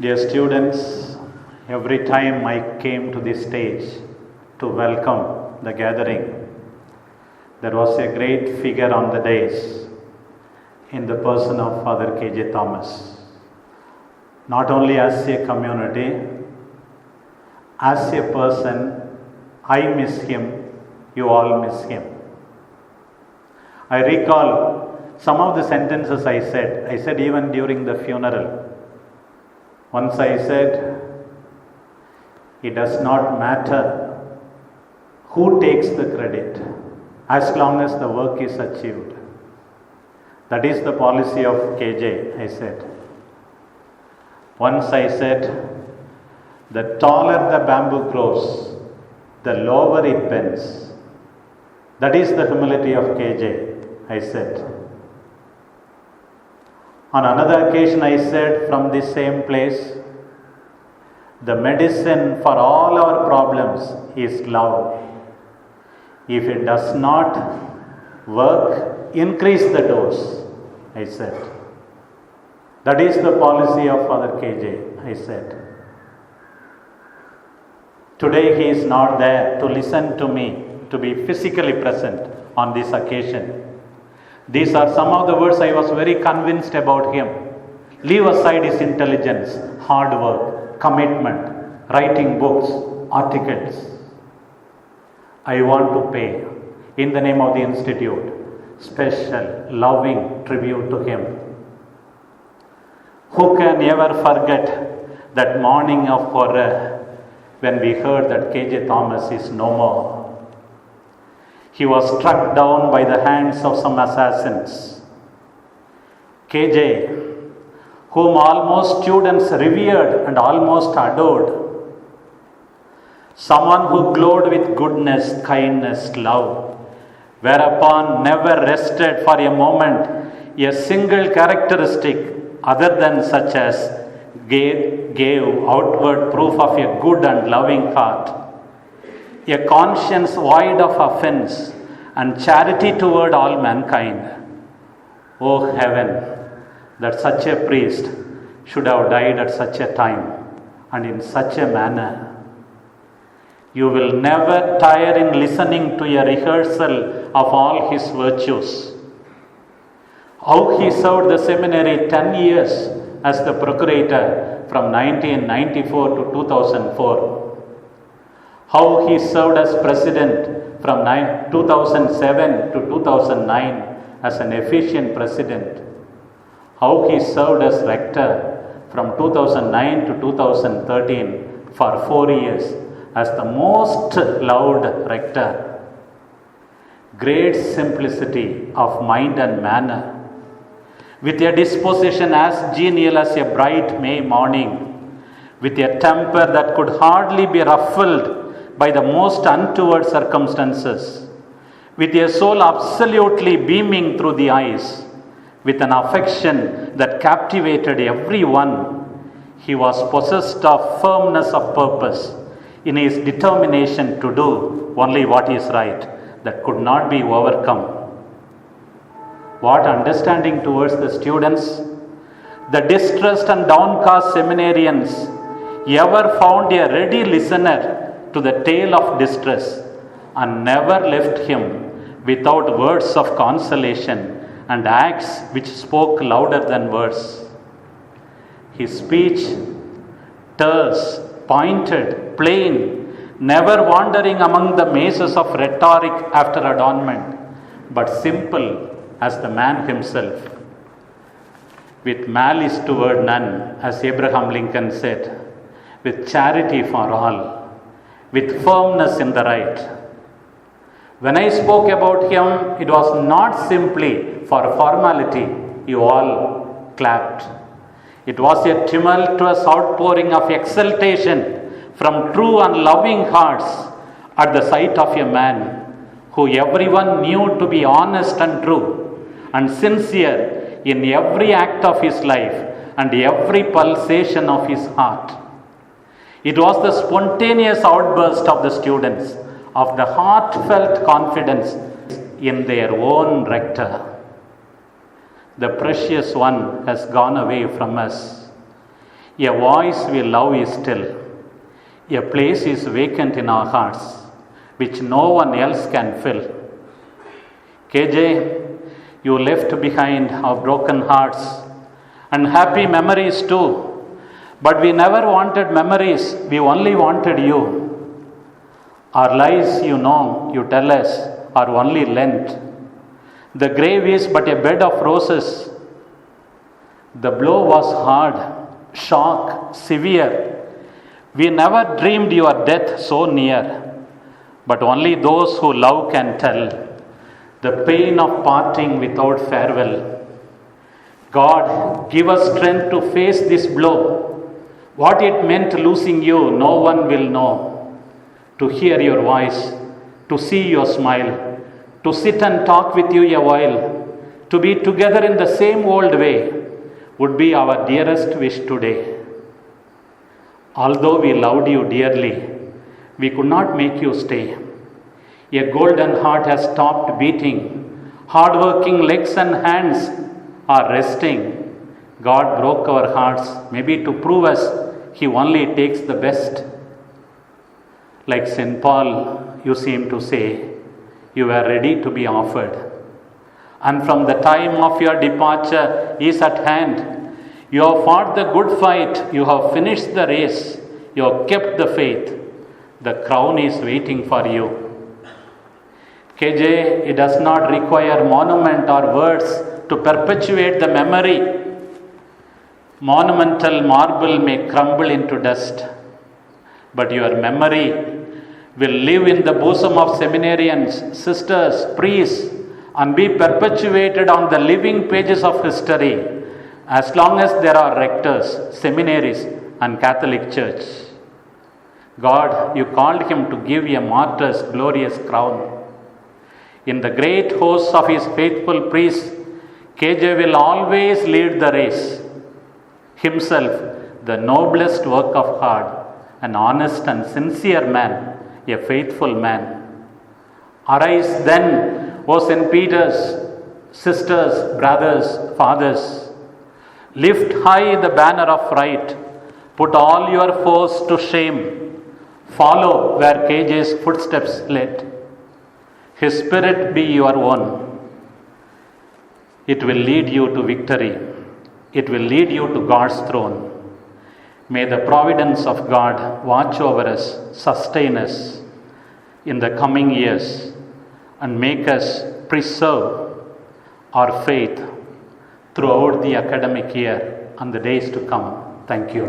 Dear students, every time I came to this stage to welcome the gathering, there was a great figure on the dais in the person of Father K.J. Thomas. Not only as a community, as a person, I miss him, you all miss him. I recall some of the sentences I said even during the funeral. Once I said, it does not matter who takes the credit as long as the work is achieved. That is the policy of KJ, I said. Once I said, the taller the bamboo grows, the lower it bends. That is the humility of KJ, I said. On another occasion I said from this same place, the medicine for all our problems is love. If it does not work, increase the dose, I said. That is the policy of Father KJ, I said. Today he is not there to listen to me, to be physically present on this occasion. These are some of the words I was very convinced about him. Leave aside his intelligence, hard work, commitment, writing books, articles. I want to pay, in the name of the Institute, special, loving tribute to him. Who can ever forget that morning of horror when we heard that K.J. Thomas is no more? He was struck down by the hands of some assassins. KJ, whom almost students revered and almost adored, someone who glowed with goodness, kindness, love, whereupon never rested for a moment a single characteristic other than such as gave outward proof of a good and loving heart, a conscience void of offense, and charity toward all mankind. O heaven, that such a priest should have died at such a time and in such a manner. You will never tire in listening to a rehearsal of all his virtues. How he served the seminary 10 years as the procurator from 1994 to 2004. How he served as president from 2007 to 2009 as an efficient president. How he served as rector from 2009 to 2013 for 4 years as the most loved rector. Great simplicity of mind and manner, with a disposition as genial as a bright May morning, with a temper that could hardly be ruffled by the most untoward circumstances, with a soul absolutely beaming through the eyes, with an affection that captivated everyone. He was possessed of firmness of purpose in his determination to do only what is right, that could not be overcome. What understanding towards the students, the distressed and downcast seminarians ever found a ready listener to the tale of distress, and never left him without words of consolation and acts which spoke louder than words. His speech, terse, pointed, plain, never wandering among the mazes of rhetoric after adornment, but simple as the man himself. With malice toward none, as Abraham Lincoln said, with charity for all, with firmness in the right. When I spoke about him, it was not simply for formality. You all clapped. It was a tumultuous outpouring of exultation from true and loving hearts at the sight of a man who everyone knew to be honest and true and sincere in every act of his life and every pulsation of his heart. It was the spontaneous outburst of the students, of the heartfelt confidence in their own rector. The precious one has gone away from us. A voice we love is still. A place is vacant in our hearts, which no one else can fill. KJ, you left behind our broken hearts and happy memories too. But we never wanted memories, we only wanted you. Our lies, you know, you tell us, are only lent. The grave is but a bed of roses. The blow was hard, shock, severe. We never dreamed your death so near. But only those who love can tell the pain of parting without farewell. God, give us strength to face this blow. What it meant losing you, no one will know. To hear your voice, to see your smile, to sit and talk with you a while, to be together in the same old way, would be our dearest wish today. Although we loved you dearly, we could not make you stay. A golden heart has stopped beating. Hard-working legs and hands are resting. God broke our hearts, maybe to prove us He only takes the best. Like St. Paul, you seem to say, you were ready to be offered. And from the time of your departure is at hand. You have fought the good fight, you have finished the race, you have kept the faith. The crown is waiting for you. KJ, it does not require monument or words to perpetuate the memory. Monumental marble may crumble into dust, but your memory will live in the bosom of seminarians, sisters, priests, and be perpetuated on the living pages of history as long as there are rectors, seminaries, and Catholic Church. God, you called him to give a martyr's glorious crown. In the great hosts of his faithful priests, KJ will always lead the race. Himself, the noblest work of God, an honest and sincere man, a faithful man. Arise then, O St. Peter's, sisters, brothers, fathers. Lift high the banner of right. Put all your foes to shame. Follow where KJ's footsteps led. His spirit be your own. It will lead you to victory. It will lead you to God's throne. May the providence of God watch over us, sustain us in the coming years, and make us preserve our faith throughout the academic year and the days to come. Thank you.